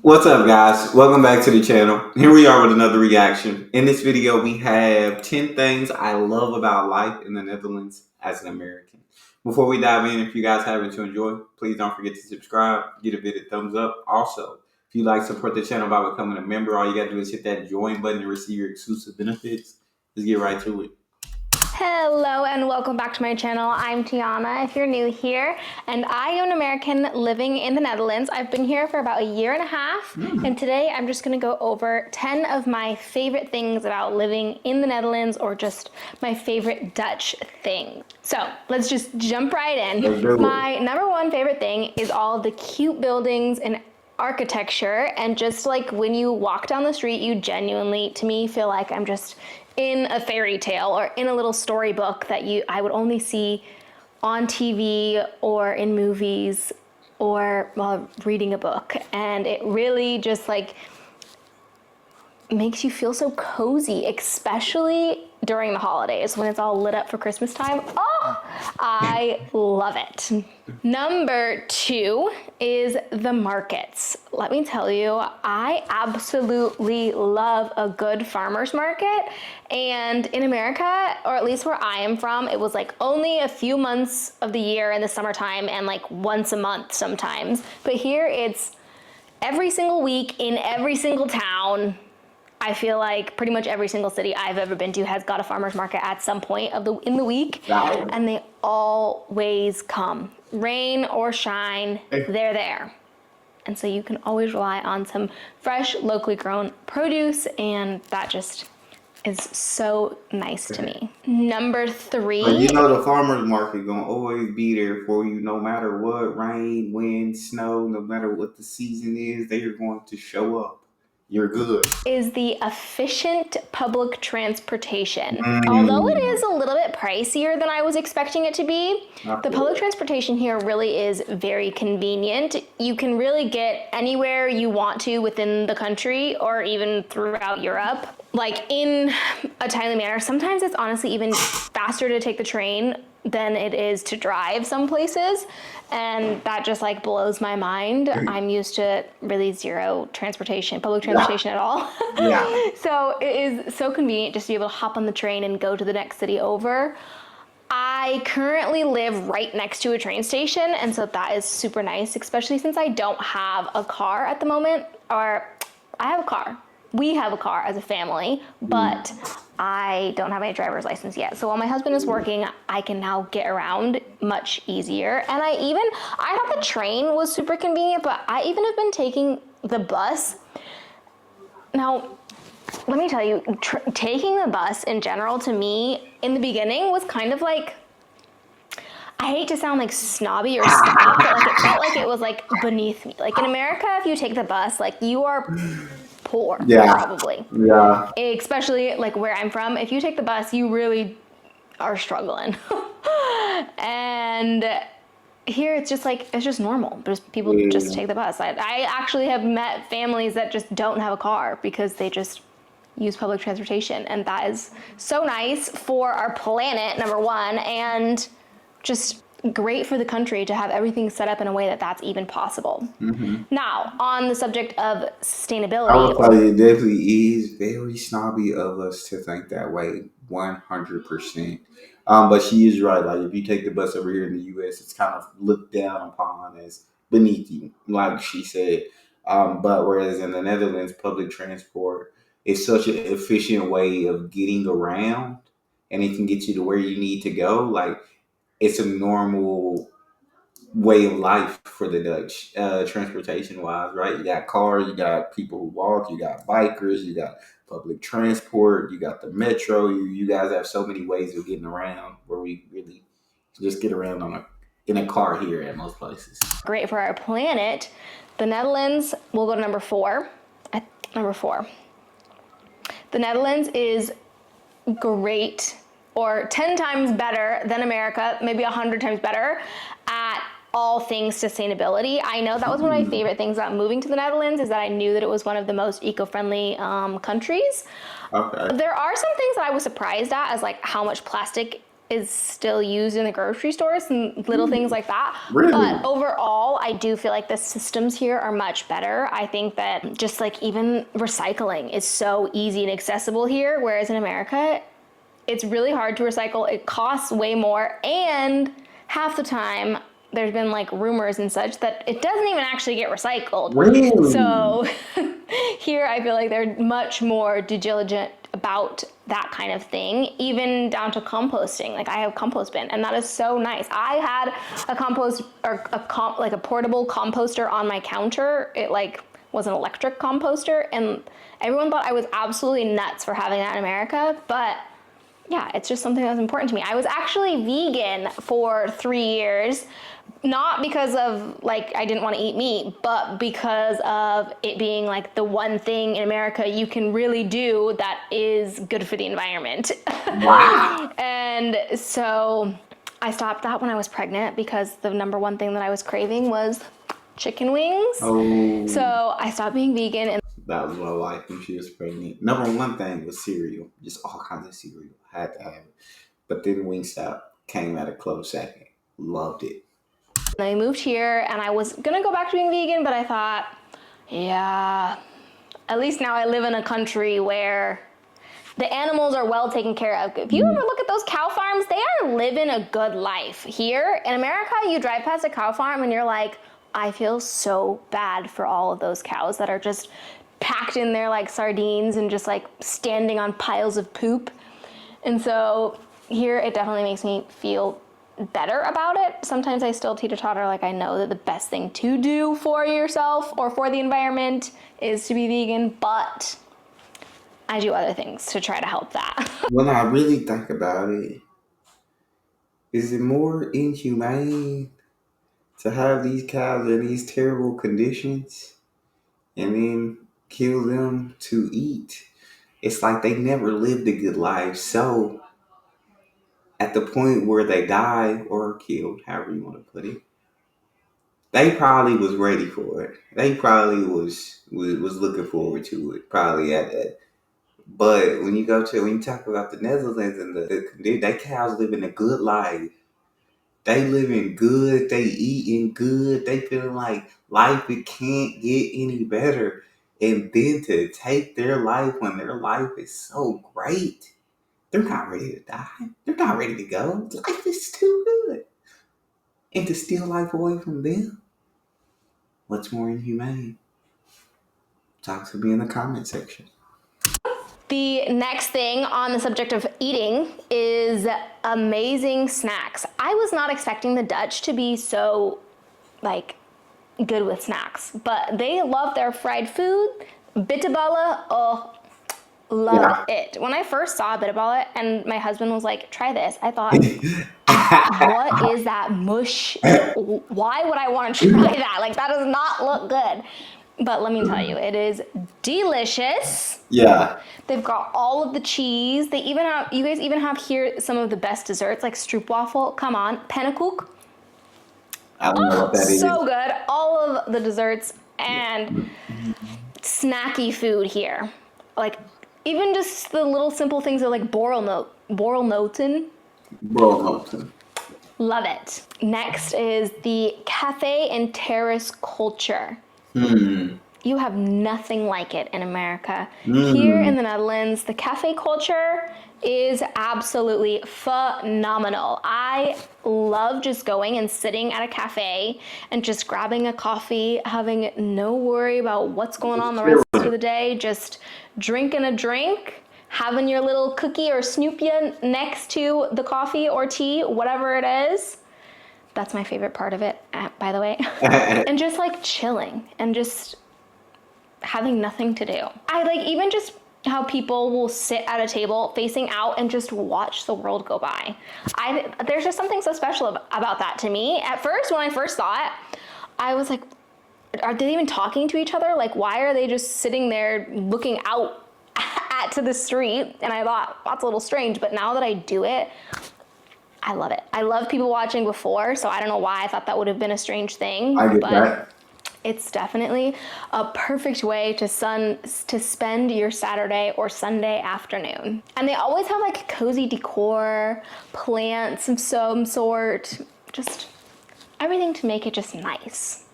What's up, guys? Welcome back to the channel. Here we are with another reaction. In this video, we have 10 things I love about life in the Netherlands as an American. Before we dive in, if you guys have it to enjoy, please don't forget to subscribe, give a bit of thumbs up. Also, if you'd like to support the channel by becoming a member, all you gotta do is hit that join button to receive your exclusive benefits. Let's get right to it. Hello and welcome back to my channel. I'm Tiana if you're new here, and I am an American living in the Netherlands. I've been here for about a year and a half, and today I'm just going to go over 10 of my favorite things about living in the Netherlands, or just my favorite Dutch thing. So let's just jump right in. My number one favorite thing is all the cute buildings and architecture, and just like when you walk down the street, you genuinely, to me, feel like I'm just in a fairy tale or in a little storybook that I would only see on TV or in movies or while reading a book. And it really just like makes you feel so cozy, especially during the holidays when it's all lit up for Christmas time. Oh, I love it. Number two is the markets. Let me tell you, I absolutely love a good farmer's market. And in America, or at least where I am from, it was like only a few months of the year in the summertime and like once a month sometimes. But here it's every single week in every single town. I feel like pretty much every single city I've ever been to has got a farmer's market at some point in the week, and they always come. Rain or shine, they're there. And so you can always rely on some fresh, locally grown produce, and that just is so nice to me. Number three. But you know the farmer's market gonna always be there for you no matter what, rain, wind, snow, no matter what the season is, they are going to show up. You're good. Is the efficient public transportation. Although it is a little bit pricier than I was expecting it to be, the public transportation here really is very convenient. You can really get anywhere you want to within the country or even throughout Europe, like in a timely manner. Sometimes it's honestly even faster to take the train than it is to drive some places, and that just like blows my mind. I'm used to really zero transportation, public transportation at all. So it is so convenient just to be able to hop on the train and go to the next city over. I currently live right next to a train station, and so that is super nice, especially since I don't have a car at the moment. Or I have a car. We have a car as a family, but I don't have any driver's license yet. So while my husband is working, I can now get around much easier. And I thought the train was super convenient, but I even have been taking the bus. Now, let me tell you, taking the bus in general to me in the beginning was kind of like, I hate to sound like snobby or stuck, but like it felt like it was like beneath me. Like in America, if you take the bus, like you are poor, probably. Especially like where I'm from, if you take the bus, you really are struggling. And here it's just like, it's just normal. People just take the bus. I actually have met families that just don't have a car because they just use public transportation, and that is so nice for our planet, number one, and just great for the country to have everything set up in a way that that's even possible. Now, on the subject of sustainability, I would tell you, it definitely is very snobby of us to think that way, 100%. But she is right. Like, if you take the bus over here in the U.S., it's kind of looked down upon as beneath you, like she said. But whereas in the Netherlands, public transport is such an efficient way of getting around, and it can get you to where you need to go. Like, it's a normal way of life for the Dutch, transportation wise, right? You got cars, you got people who walk, you got bikers, you got public transport, you got the metro. You guys have so many ways of getting around where we really just get around in a car here at most places. Great for our planet. The Netherlands, we'll go to number four. Number four. The Netherlands is great, or 10 times better than America, maybe 100 times better at all things sustainability. I know that was one of my favorite things about moving to the Netherlands, is that I knew that it was one of the most eco-friendly countries. There are some things that I was surprised at, as like how much plastic is still used in the grocery stores and little things like that. Really? But overall, I do feel like the systems here are much better. I think that just like even recycling is so easy and accessible here, whereas in America, it's really hard to recycle. It costs way more, and half the time there's been like rumors and such that it doesn't even actually get recycled. Really? So here I feel like they're much more diligent about that kind of thing, even down to composting. Like I have a compost bin, and that is so nice. I had a compost or like a portable composter on my counter. It like was an electric composter, and everyone thought I was absolutely nuts for having that in America, but yeah, it's just something that's important to me. I was actually vegan for 3 years, not because of like I didn't want to eat meat, but because of it being like the one thing in America you can really do that is good for the environment. Wow. And so I stopped that when I was pregnant because the number one thing that I was craving was chicken wings. Oh. So I stopped being vegan, and that was my wife when she was pregnant. Number one thing was cereal, just all kinds of cereal. I had to have it. But then Wingstop came at a close second. Loved it. I moved here and I was gonna go back to being vegan, but I thought, yeah, at least now I live in a country where the animals are well taken care of. If you ever look at those cow farms, they are living a good life. Here in America, you drive past a cow farm and you're like, I feel so bad for all of those cows that are just packed in there like sardines and just like standing on piles of poop. And so here it definitely makes me feel better about it. Sometimes I still teeter-totter, like I know that the best thing to do for yourself or for the environment is to be vegan, but I do other things to try to help that. When I really think about it, is it more inhumane to have these cows in these terrible conditions and then kill them to eat? It's like they never lived a good life. So at the point where they die or are killed, however you want to put it, they probably was ready for it. They probably was looking forward to it. Probably at that. But when you talk about the Netherlands and they cows living a good life. They living good. They eating good. They feeling like life it can't get any better. And then to take their life when their life is so great, they're not ready to die. They're not ready to go. Life is too good. And to steal life away from them, what's more inhumane? Talk to me in the comment section. The next thing on the subject of eating is amazing snacks. I was not expecting the Dutch to be so like good with snacks, but they love their fried food. Bitterballen, oh, love it. When I first saw bitterballen and my husband was like, try this, I thought, what is that mush? Why would I want to try that? Like, that does not look good. But let me tell you, it is delicious. Yeah. They've got all of the cheese. They even have, you guys even have here some of the best desserts, like stroopwafel. Come on, pannenkoek. I don't know what that is. So good. All of the desserts and snacky food here. Like, even just the little simple things are like borrelnoten. Borrelnoten. Love it. Next is the cafe and terrace culture. You have nothing like it in America. Here in the Netherlands, the cafe culture is absolutely phenomenal. I love just going and sitting at a cafe and just grabbing a coffee, having no worry about what's going on the rest of the day, just drinking a drink, having your little cookie or snoopia next to the coffee or tea, whatever it is. That's my favorite part of it, by the way. And just like chilling and just having nothing to do. I like even just how people will sit at a table facing out and just watch the world go by. There's just something so special about that to me. At first, when I first saw it, I was like, are they even talking to each other? Like, why are they just sitting there looking out to the street? And I thought, that's a little strange, but now that I do it, I love it. I love people watching before, so I don't know why I thought that would have been a strange thing. I get that. It's definitely a perfect way to spend your Saturday or Sunday afternoon. And they always have like cozy decor, plants of some sort, just everything to make it just nice.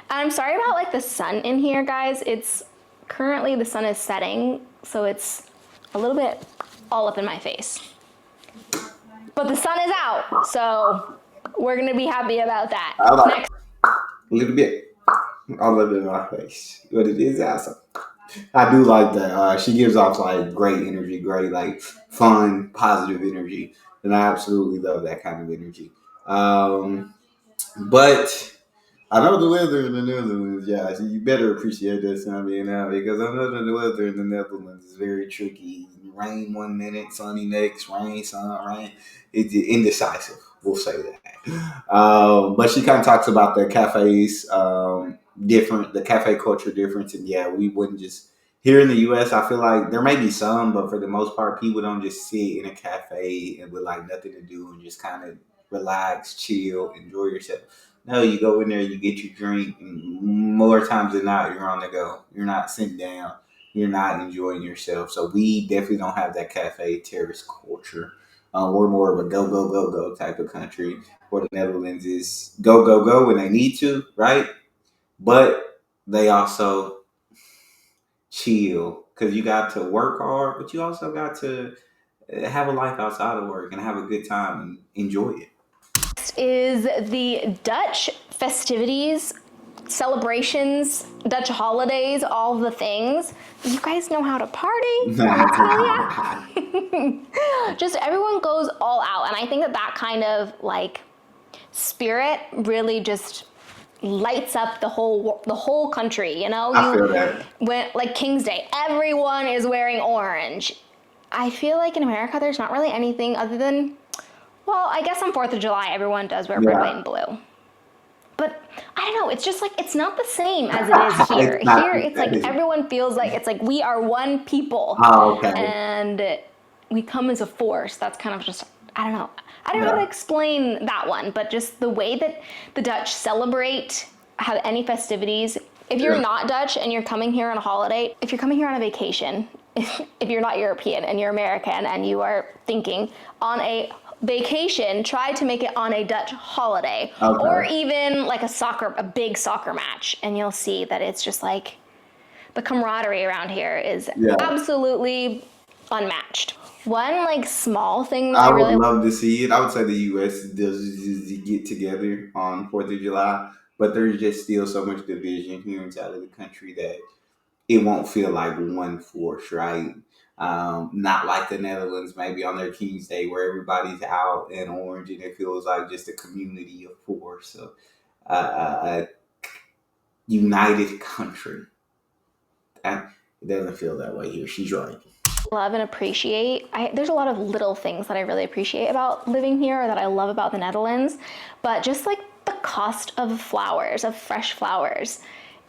And I'm sorry about like the sun in here, guys. It's currently the sun is setting, so it's a little bit all up in my face. But the sun is out, so we're gonna be happy about that. I like Next. a little bit all of it in my face, but it is awesome. I do like that. She gives off like great energy, great like fun, positive energy, and I absolutely love that kind of energy. Um, but I know the weather in the Netherlands, yeah. So you better appreciate that time being out because I know that the weather in the Netherlands is very tricky. Rain one minute, sunny next, rain, sun, rain. It's indecisive. We'll say that. But she kind of talks about the cafes, different, the cafe culture difference, and yeah, we wouldn't just here in the U.S. I feel like there may be some, but for the most part, people don't just sit in a cafe and with like nothing to do and just kind of relax, chill, enjoy yourself. No, you go in there, you get your drink, and more times than not, you're on the go. You're not sitting down. You're not enjoying yourself. So we definitely don't have that cafe terrace culture. We're more of a go, go, go, go type of country. Where the Netherlands is go, go, go when they need to, right? But they also chill because you got to work hard, but you also got to have a life outside of work and have a good time and enjoy it. Is the Dutch festivities, celebrations, Dutch holidays, all the things. You guys know how to party, let me tell you. Just everyone goes all out, and I think that that kind of like spirit really just lights up the whole country. You know, I feel that. when like King's Day, everyone is wearing orange. I feel like in America, there's not really anything other than, well, I guess on 4th of July, everyone does wear red, white, Yeah. and blue. But I don't know, it's just like, it's not the same as it is here. It's not Here, the it's like same. everyone feels like, it's like we are one people Oh, okay. and we come as a force. That's kind of just, I don't know. I don't know how to Yeah. explain that one, but just the way that the Dutch celebrate, have any festivities. If you're Yeah. not Dutch and you're coming here on a holiday, if you're coming here on a vacation, if you're not European and you're American and you are thinking on a vacation, try to make it on a Dutch holiday or Okay. even like a big soccer match, and you'll see that it's just like the camaraderie around here is Yeah. absolutely unmatched. One like small thing that I I would really love to see it. I would say the U.S. does just get together on 4th of July, but there's just still so much division here inside of the country that it won't feel like one force, right? Not like the Netherlands, maybe on their King's Day, where everybody's out in orange and it feels like just a community of four. So, a united country. And it doesn't feel that way here. She's right. love and appreciate. There's a lot of little things that I really appreciate about living here or that I love about the Netherlands, but just like the cost of flowers, of fresh flowers.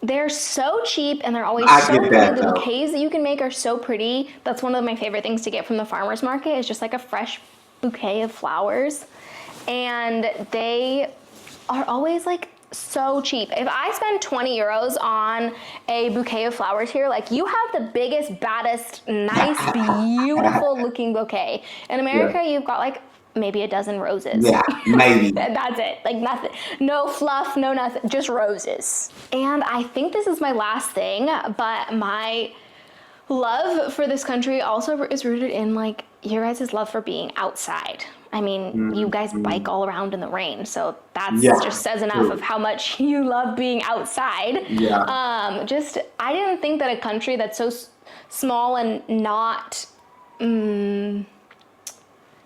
They're so cheap and they're always I so get pretty. that The though. bouquets that you can make are so pretty. That's one of my favorite things to get from the farmer's market is just like a fresh bouquet of flowers. And they are always like so cheap. If I spend 20 euros on a bouquet of flowers here, like you have the biggest, baddest, nice, beautiful looking bouquet. In Yeah. America, you've got like maybe a dozen roses. Yeah. Maybe. That's it. Like nothing. No fluff, no nothing. Just roses. And I think this is my last thing, but my love for this country also is rooted in like your guys' love for being outside. I mean, you guys bike Mhm. all around in the rain, so that's Yeah. just says enough of True. how much you love being outside. Yeah. Just I didn't think that a country that's so small and not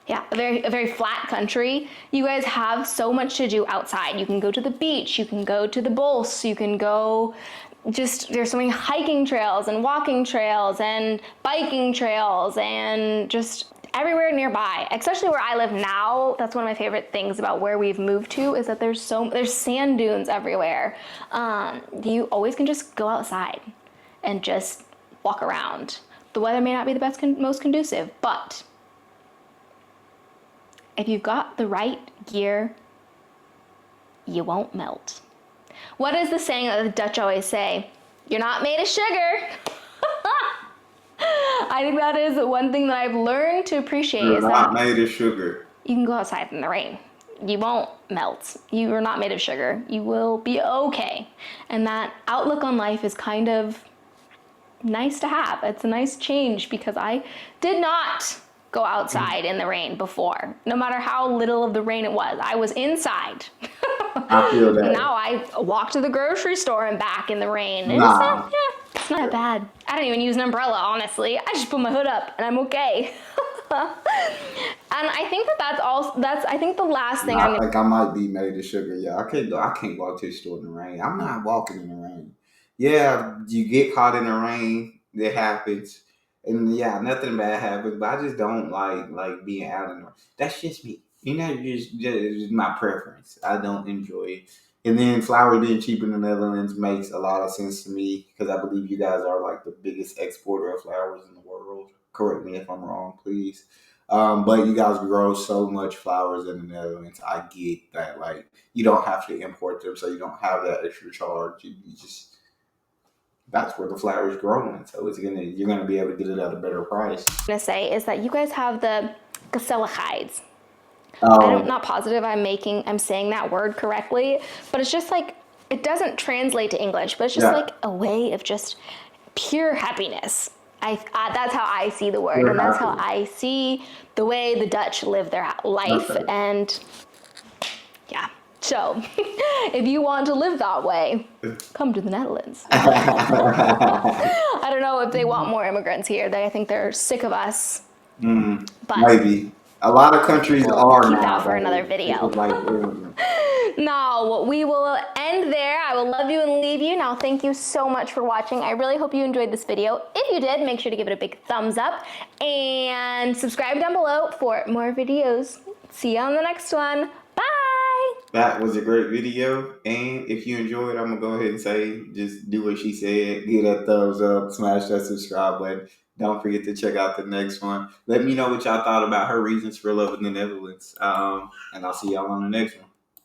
yeah, a very flat country. You guys have so much to do outside. You can go to the beach, you can go to the Bols, you can go just there's so many hiking trails and walking trails and biking trails and just everywhere nearby. Especially where I live now, that's one of my favorite things about where we've moved to is that there's sand dunes everywhere. You always can just go outside and just walk around. The weather may not be the most conducive, but if you've got the right gear, you won't melt. What is the saying that the Dutch always say? You're not made of sugar. I think that is one thing that I've learned to appreciate You're is not that made of sugar. you can go outside in the rain. You won't melt. You are not made of sugar. You will be okay. And that outlook on life is kind of nice to have. It's a nice change because I did not go outside in the rain before. No matter how little of the rain it was, I was inside. I feel that. Now I walk to the grocery store and back in the rain. And Nah. it's not that bad. I don't even use an umbrella, honestly. I just put my hood up and I'm okay. And I think that's I think the last thing I'm I gonna think I might be made of sugar. Yeah, I can't walk to the store in the rain. I'm not walking in the rain. Yeah, you get caught in the rain. It happens. And yeah, nothing bad happens. But I just don't like being out in the rain. That's just me. You know, just my preference. I don't enjoy it. And then flowers being cheap in the Netherlands makes a lot of sense to me because I believe you guys are like the biggest exporter of flowers in the world. Correct me if I'm wrong, please. But you guys grow so much flowers in the Netherlands. I get that. Like, you don't have to import them, so you don't have that extra charge. You just that's where the flowers growing, so you're gonna be able to get it at a better price. say is that you guys have the gezelligheids. I'm Um, not positive I'm saying that word correctly, but it's just like it doesn't translate to English, but it's just yeah, like a way of just pure happiness. That's how I see the word, you're and that's how happy. I see the way the Dutch live their life. Okay. And yeah, so if you want to live that way, come to the Netherlands. I don't know if they want more immigrants here. I think they're sick of us, but Maybe a lot of countries we'll are keep that for nowadays. another video. People like, Now, we will end there. I will love you and leave you. Now, thank you so much for watching. I really hope you enjoyed this video. If you did, make sure to give it a big thumbs up and subscribe down below for more videos. See you on the next one. Bye! that was a great video, and if you enjoyed, I'm gonna go ahead and say, just do what she said, give that thumbs up, smash that subscribe button. Don't forget to check out the next one. Let me know what y'all thought about her reasons for loving the Netherlands, and I'll see y'all on the next one.